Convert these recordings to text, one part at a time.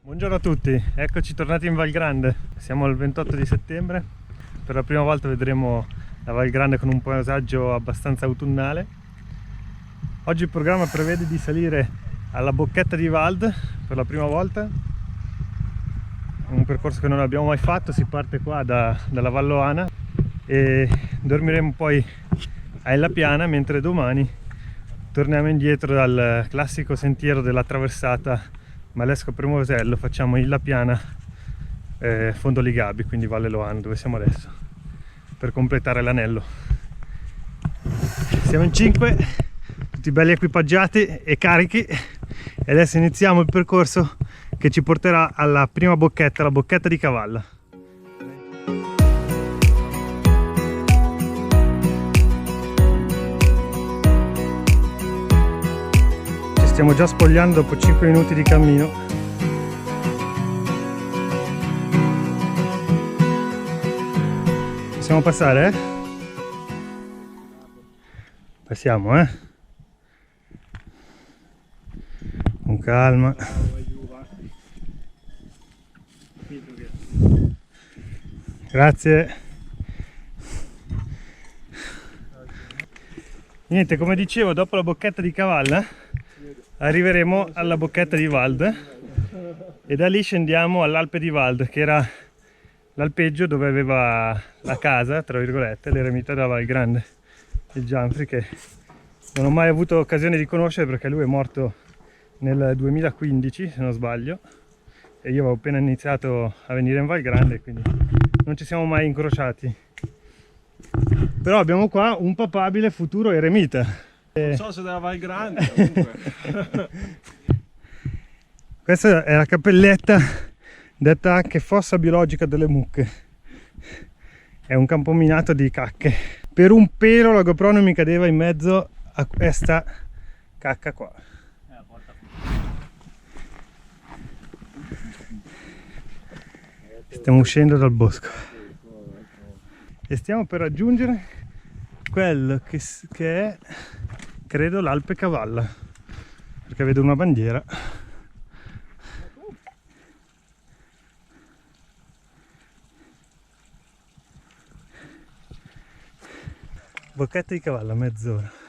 Buongiorno a tutti, eccoci tornati in Val Grande. Siamo al 28 di settembre. Per la prima volta vedremo la Val Grande con un paesaggio abbastanza autunnale. Oggi il programma prevede di salire alla Bocchetta di Vald per la prima volta. È un percorso che non abbiamo mai fatto, si parte qua dalla Valloana e dormiremo poi a Ella Piana, mentre domani torniamo indietro dal classico sentiero della traversata Malesco Premosello, facciamo Illa Piana, Fondo Ligabbi, quindi Valle Loana, dove siamo adesso, per completare l'anello. Siamo in 5, tutti belli equipaggiati e carichi, e adesso iniziamo il percorso che ci porterà alla prima bocchetta, la Bocchetta di Cavalla. Stiamo già spogliando dopo 5 minuti di cammino. Possiamo passare? Passiamo, con calma. Grazie. Niente, come dicevo, dopo la Bocchetta di Cavalla arriveremo alla Bocchetta di Vald e da lì scendiamo all'Alpe di Vald, che era l'alpeggio dove aveva la casa, tra virgolette, l'eremita della Val Grande, il Gianfri, che non ho mai avuto occasione di conoscere perché lui è morto nel 2015, se non sbaglio, e io avevo appena iniziato a venire in Val Grande, quindi non ci siamo mai incrociati. Però abbiamo qua un papabile futuro eremita. Non so se della Val Grande, comunque. Questa è la cappelletta, detta anche fossa biologica delle mucche. È un campo minato di cacche. Per un pelo la GoPro non mi cadeva in mezzo a questa cacca qua. Stiamo uscendo dal bosco e stiamo per raggiungere quello che è, credo, l'Alpe Cavalla, perché vedo una bandiera. Bocchetta di Cavalla, mezz'ora.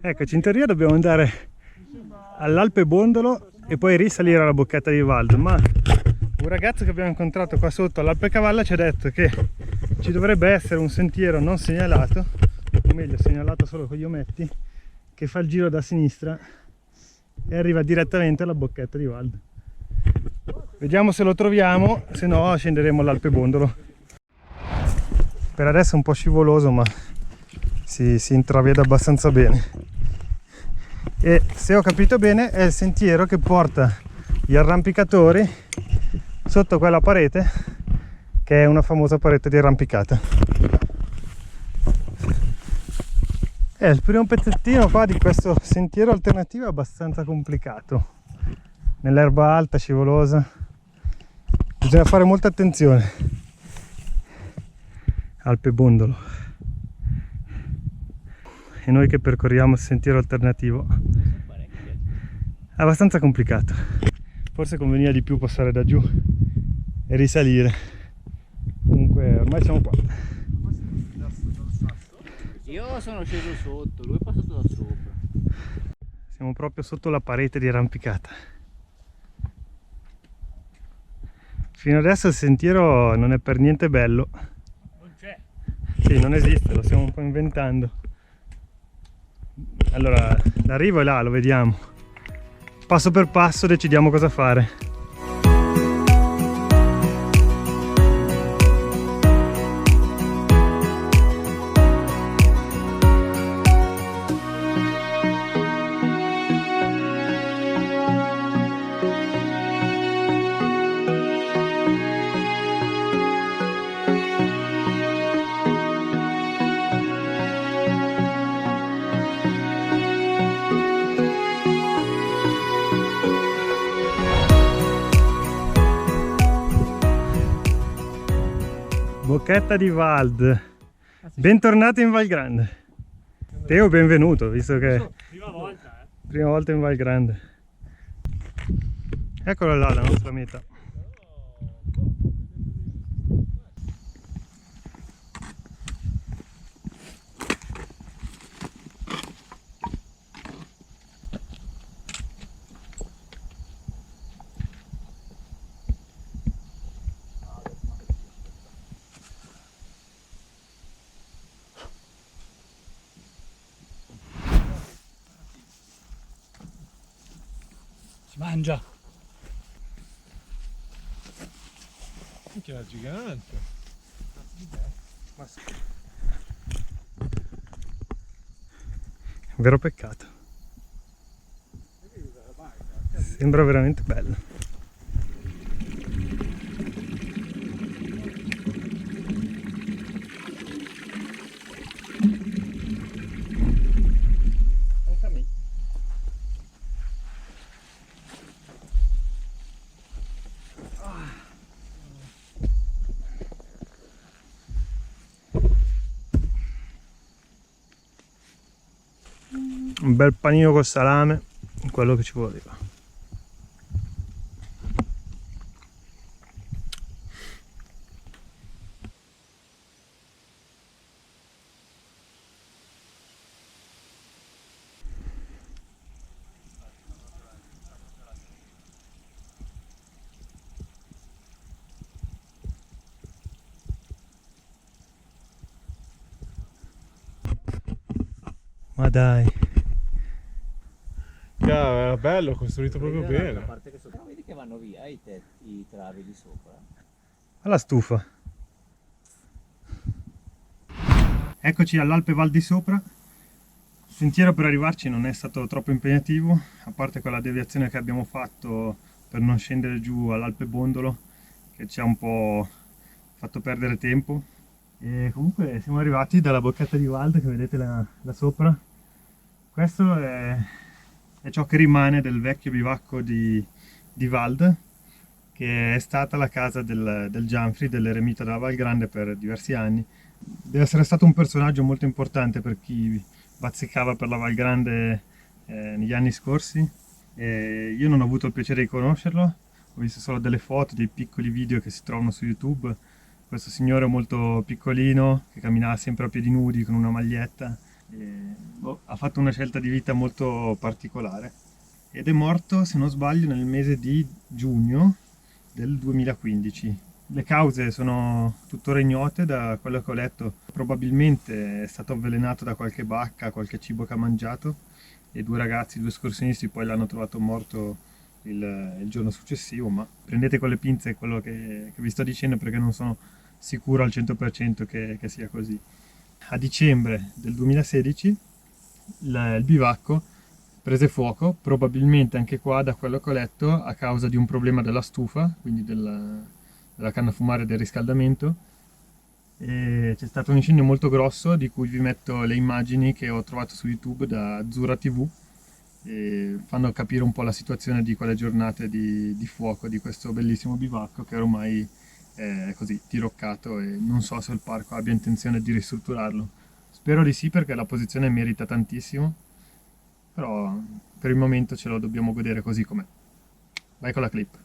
Eccoci, in teoria dobbiamo andare all'Alpe Bondolo e poi risalire alla Bocchetta di Vald, ma un ragazzo che abbiamo incontrato qua sotto all'Alpe Cavalla ci ha detto che ci dovrebbe essere un sentiero non segnalato, o meglio segnalato solo con gli ometti, che fa il giro da sinistra e arriva direttamente alla Bocchetta di Vald. Vediamo se lo troviamo, se no scenderemo all'Alpe Bondolo. Per adesso è un po' scivoloso, ma si intravede abbastanza bene. E se ho capito bene è il sentiero che porta gli arrampicatori sotto quella parete, che è una famosa parete di arrampicata. E il primo pezzettino qua di questo sentiero alternativo è abbastanza complicato, nell'erba alta, scivolosa, bisogna fare molta attenzione. Alpe Bondolo. E noi che percorriamo il sentiero alternativo, è abbastanza complicato. Forse conveniva di più passare da giù e risalire. Comunque ormai siamo qua. Io sono sceso sotto, lui è passato da sopra. Siamo proprio sotto la parete di arrampicata. Fino adesso il sentiero non è per niente bello. Non c'è. Sì, non esiste, lo stiamo un po' inventando. Allora, l'arrivo è là, lo vediamo. Passo per passo decidiamo cosa fare. Bocchetta di Wald. Bentornato in Val Grande. Teo, benvenuto, visto che prima volta in Val Grande. Eccola là la nostra meta. Mangia. Che era gigante. Un vero peccato. Sembra veramente bello. Un bel panino col salame, quello che ci voleva. Ma dai. Era bello, costruito proprio bene. A parte che sopra vedi che vanno via i travi di sopra. Alla stufa. Eccoci all'Alpe Val di Sopra. Il sentiero per arrivarci non è stato troppo impegnativo, a parte quella deviazione che abbiamo fatto per non scendere giù all'Alpe Bondolo, che ci ha un po' fatto perdere tempo. E comunque siamo arrivati dalla Bocchetta di Wald che vedete là sopra. Questo è ciò che rimane del vecchio bivacco di Wald, che è stata la casa del Gianfri, dell'eremita della Val Grande per diversi anni. Deve essere stato un personaggio molto importante per chi bazzicava per la Val Grande negli anni scorsi. Io non ho avuto il piacere di conoscerlo, ho visto solo delle foto, dei piccoli video che si trovano su YouTube. Questo signore molto piccolino, che camminava sempre a piedi nudi con una maglietta. Ha fatto una scelta di vita molto particolare ed è morto, se non sbaglio, nel mese di giugno del 2015. Le cause sono tuttora ignote. Da quello che ho letto probabilmente è stato avvelenato da qualche bacca, qualche cibo che ha mangiato, e due escursionisti poi l'hanno trovato morto il giorno successivo, ma prendete con le pinze quello che vi sto dicendo, perché non sono sicuro al 100% che sia così. A dicembre del 2016 il bivacco prese fuoco, probabilmente anche qua, da quello che ho letto, a causa di un problema della stufa, quindi della canna a fumare, del riscaldamento. E c'è stato un incendio molto grosso, di cui vi metto le immagini che ho trovato su YouTube da Azzurra TV, e fanno capire un po' la situazione di quelle giornate di fuoco di questo bellissimo bivacco, che ormai è così diroccato, e non so se il parco abbia intenzione di ristrutturarlo. Spero di sì, perché la posizione merita tantissimo, però per il momento ce lo dobbiamo godere così com'è. Vai con la clip.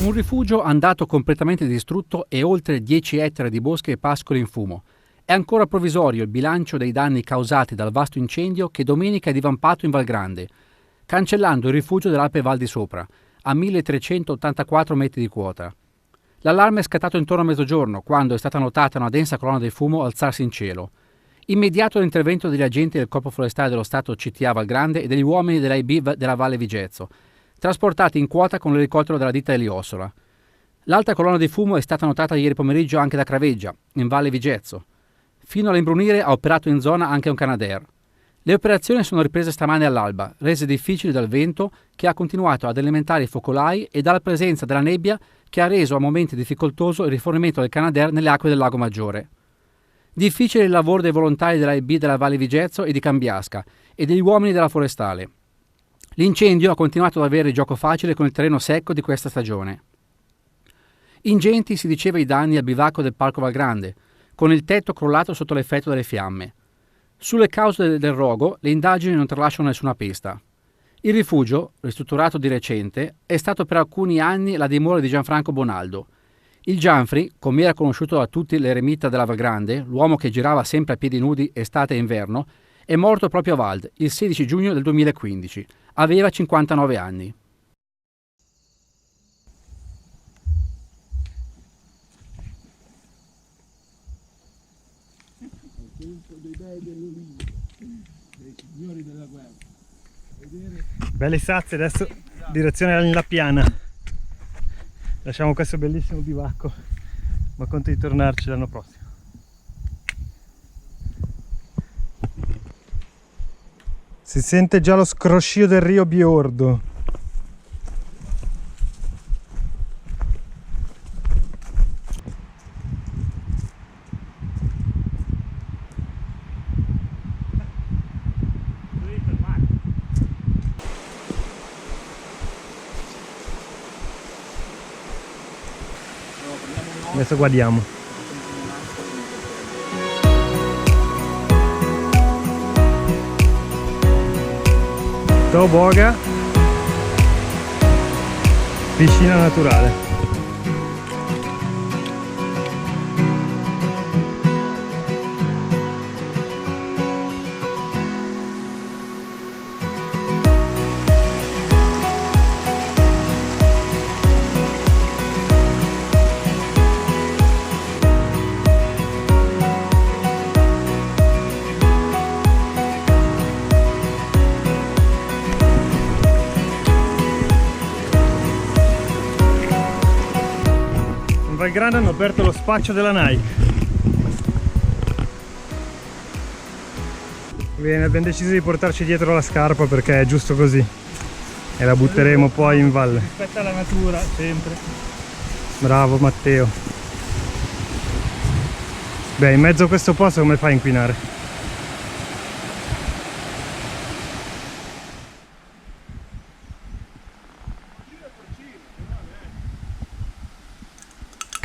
Un rifugio andato completamente distrutto e oltre 10 ettari di boschi e pascoli in fumo. È ancora provvisorio il bilancio dei danni causati dal vasto incendio che domenica è divampato in Val Grande, cancellando il rifugio dell'Alpe Val di Sopra, a 1384 metri di quota. L'allarme è scattato intorno a mezzogiorno, quando è stata notata una densa colonna di fumo alzarsi in cielo. Immediato l'intervento degli agenti del Corpo Forestale dello Stato CTA Valgrande e degli uomini dell'AIB della Valle Vigezzo, trasportati in quota con l'elicottero della ditta Eliossola. L'alta colonna di fumo è stata notata ieri pomeriggio anche da Craveggia, in Valle Vigezzo. Fino all'imbrunire ha operato in zona anche un Canadair. Le operazioni sono riprese stamane all'alba, rese difficili dal vento che ha continuato ad alimentare i focolai e dalla presenza della nebbia che ha reso a momenti difficoltoso il rifornimento del Canadair nelle acque del Lago Maggiore. Difficile il lavoro dei volontari dell'AIB della Valle Vigezzo e di Cambiasca e degli uomini della Forestale. L'incendio ha continuato ad avere gioco facile con il terreno secco di questa stagione. Ingenti si diceva i danni al bivacco del Parco Valgrande, con il tetto crollato sotto l'effetto delle fiamme. Sulle cause del rogo le indagini non tralasciano nessuna pista. Il rifugio, ristrutturato di recente, è stato per alcuni anni la dimora di Gianfranco Bonaldo. Il Gianfri, come era conosciuto da tutti l'eremita della Valgrande, l'uomo che girava sempre a piedi nudi estate e inverno, è morto proprio a Vald il 16 giugno del 2015. Aveva 59 anni. Belle sazie, adesso direzione alla Piana. Lasciamo questo bellissimo bivacco, ma conto di tornarci l'anno prossimo. Si sente già lo scroscio del Rio Biordo. Adesso guardiamo. Toboga, piscina naturale. Valgrande hanno aperto lo spaccio della Nike. Bene, abbiamo deciso di portarci dietro la scarpa perché è giusto così e la butteremo poi in valle. Rispetto alla natura, sempre. Bravo Matteo. Beh, in mezzo a questo posto come fai a inquinare?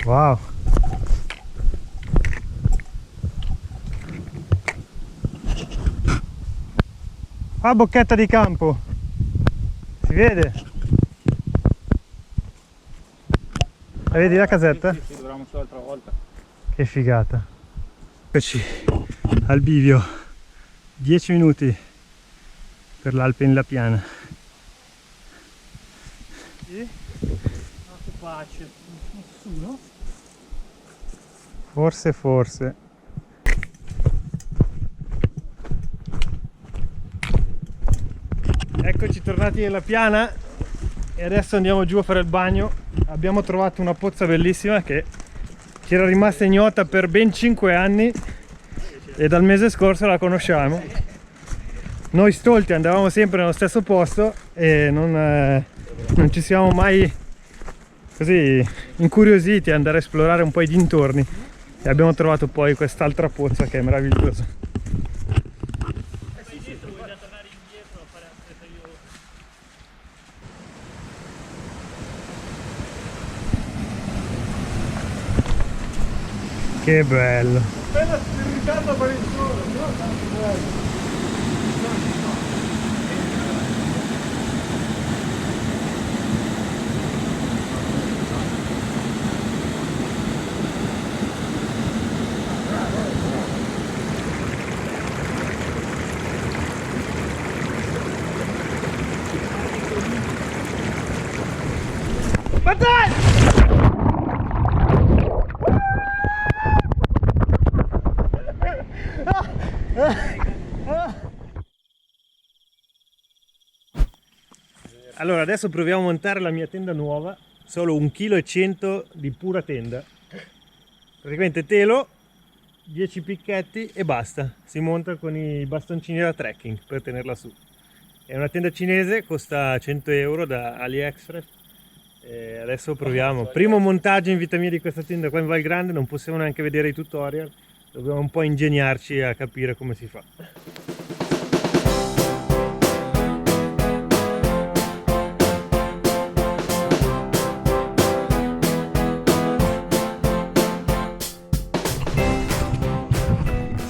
Wow. Ah, bocchetta di campo. Si vede? La vedi la casetta? Sì, dovevamo solo l'altra volta. Che figata. Eccoci al bivio. 10 minuti per l'Alpe in La Piana. Sì? Che pace. Nessuno? Forse. Eccoci tornati nella Piana e adesso andiamo giù a fare il bagno. Abbiamo trovato una pozza bellissima che ci era rimasta ignota per ben 5 anni e dal mese scorso la conosciamo. Noi stolti andavamo sempre nello stesso posto e non ci siamo mai così incuriositi a andare a esplorare un po' i dintorni e abbiamo trovato poi quest'altra pozza che è meravigliosa. Che bello! Appena spiritato per il sole, però tanto bello. Ma dai! Allora adesso proviamo a montare la mia tenda nuova, solo 1,1 kg di pura tenda. Praticamente telo, 10 picchetti e basta. Si monta con i bastoncini da trekking per tenerla su. È una tenda cinese, costa 100 euro da AliExpress. E adesso proviamo. Primo montaggio in vita mia di questa tenda qua in Val Grande, non possiamo neanche vedere i tutorial. Dobbiamo un po' ingegnarci a capire come si fa.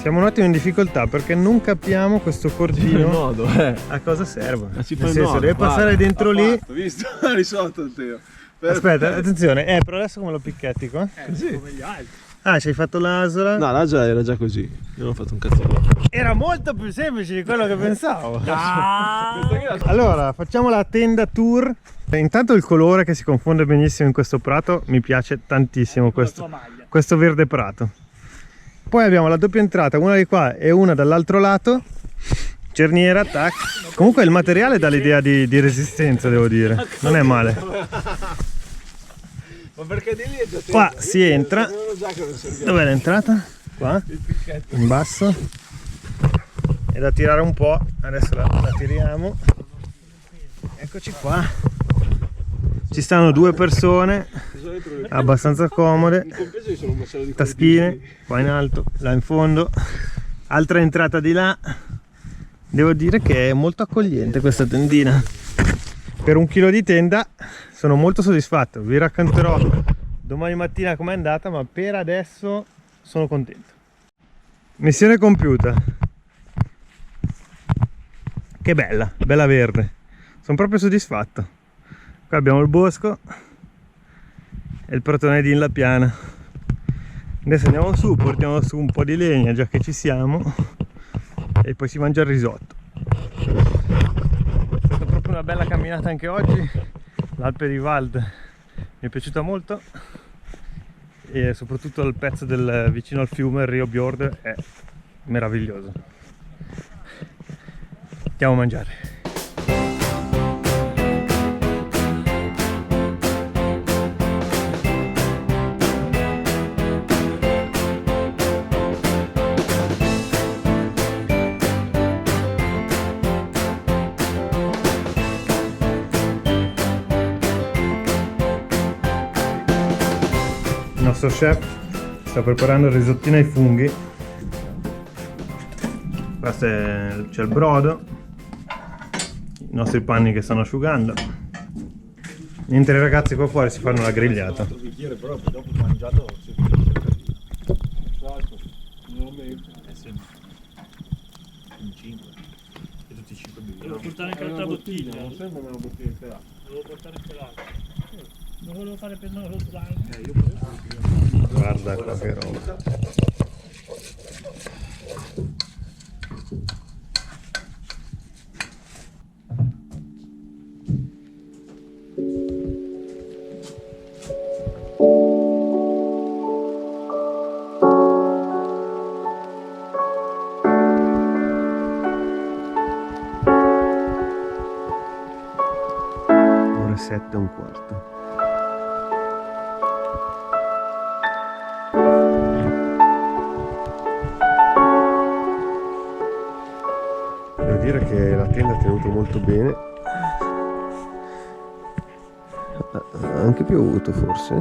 Siamo un attimo in difficoltà perché non capiamo questo cordino nodo, a cosa serve. Ma ci fa Nel il senso, nodo, deve passare dentro lì. Visto? Ha risolto il teo. Aspetta, attenzione, però adesso come lo picchetti qua? Così. Come gli altri. Ah, ci hai fatto l'asola? No, là già era già così. Io non ho fatto un cazzo. Era molto più semplice di quello che pensavo. Ah! Allora, facciamo la tenda tour. Intanto il colore che si confonde benissimo in questo prato, mi piace tantissimo questo verde prato. Poi abbiamo la doppia entrata, una di qua e una dall'altro lato. Cerniera, tac. Comunque il materiale dà l'idea di resistenza, devo dire. Non è male. Ma perché di lì è già Qua si entra. Dov'è l'entrata? Qua, in basso. È da tirare un po', adesso la tiriamo. Eccoci qua. Ci stanno 2 persone, abbastanza comode. Taschine, qua in alto, là in fondo. Altra entrata di là. Devo dire che è molto accogliente questa tendina. Per 1 chilo di tenda sono molto soddisfatto. Vi racconterò domani mattina com'è andata, ma per adesso sono contento. Missione compiuta. Che bella, bella verde. Sono proprio soddisfatto. Qua abbiamo il bosco e il pratone di La Piana. Adesso andiamo su, portiamo su un po' di legna già che ci siamo e poi si mangia il risotto. È stata proprio una bella camminata anche oggi. L'Alpe di Vald mi è piaciuta molto e soprattutto il pezzo vicino al fiume, il Rio Bjord, è meraviglioso. Andiamo a mangiare. Il nostro chef sta preparando il risottino ai funghi. Qua c'è il brodo, i nostri panni che stanno asciugando, mentre i ragazzi qua fuori si fanno la grigliata. Devo portare anche l'altra bottiglia. Non sembra una bottiglia intera. Devo portare anche l'altra. Non volevo fare prendere lo slime. Guarda qua che roba. Ore 7:15. Devo dire che la tenda ha tenuto molto bene. Ha anche piovuto forse?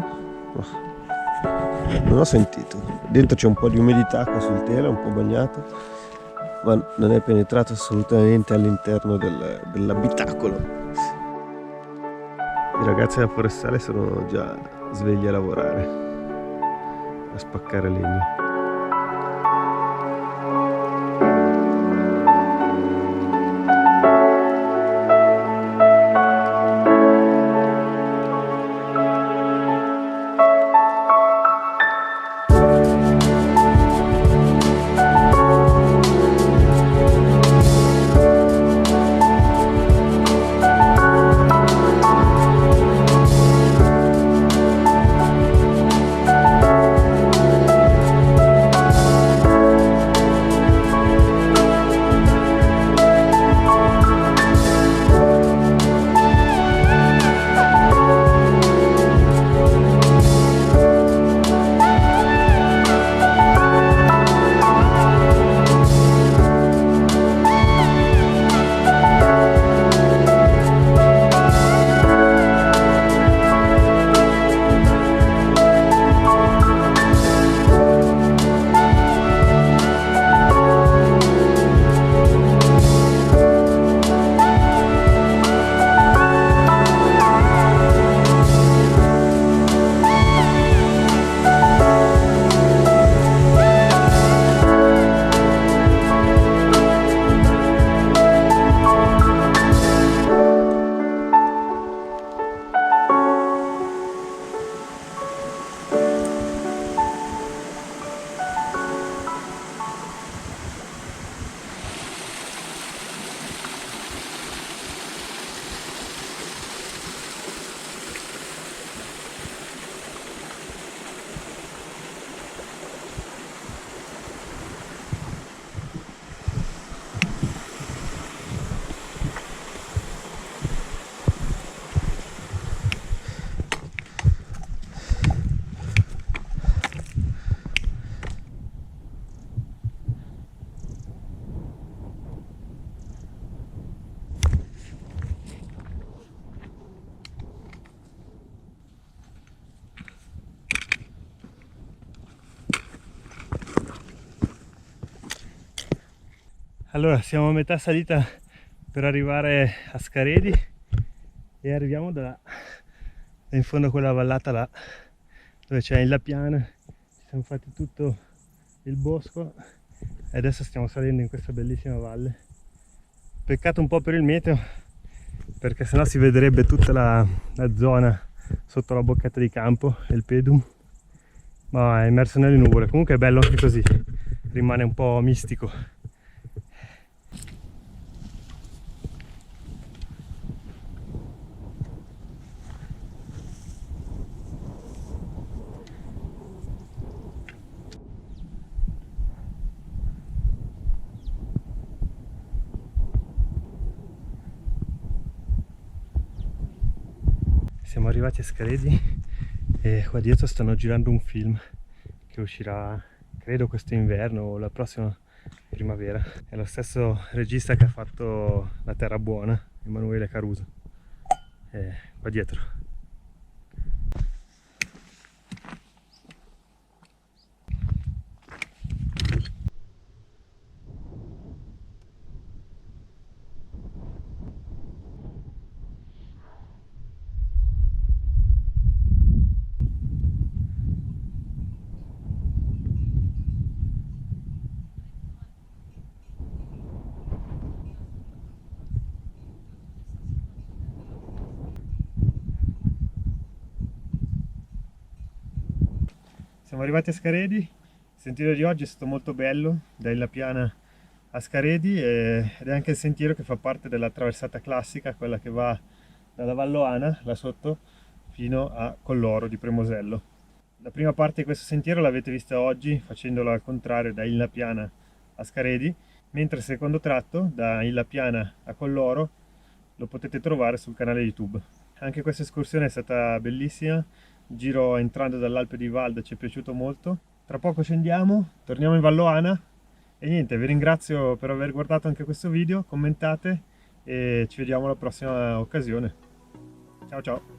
Non ho sentito. Dentro c'è un po' di umidità qua sul telo, un po' bagnato, ma non è penetrato assolutamente all'interno dell'abitacolo. I ragazzi della forestale sono già svegli a lavorare, a spaccare legna. Allora, siamo a metà salita per arrivare a Scaredi e arriviamo da in fondo a quella vallata là dove c'è il Lapiana. Ci siamo fatti tutto il bosco e adesso stiamo salendo in questa bellissima valle. Peccato un po' per il meteo, perché sennò si vedrebbe tutta la zona sotto la bocchetta di campo e il pedum, ma è immerso nelle nuvole. Comunque è bello anche così, rimane un po' mistico. Siamo arrivati a Scaredi e qua dietro stanno girando un film che uscirà credo questo inverno o la prossima primavera. È lo stesso regista che ha fatto La Terra Buona, Emanuele Caruso. Qua dietro. Siamo arrivati a Scaredi, il sentiero di oggi è stato molto bello, da Illa Piana a Scaredi, ed è anche il sentiero che fa parte della traversata classica, quella che va dalla Valloana, là sotto, fino a Colloro di Premosello. La prima parte di questo sentiero l'avete vista oggi, facendolo al contrario da Illa Piana a Scaredi, mentre il secondo tratto, da Illa Piana a Colloro, lo potete trovare sul canale YouTube. Anche questa escursione è stata bellissima. Il giro entrando dall'Alpe di Valda ci è piaciuto molto. Tra poco scendiamo, torniamo in Valloana e niente, vi ringrazio per aver guardato anche questo video, commentate e ci vediamo alla prossima occasione. Ciao ciao!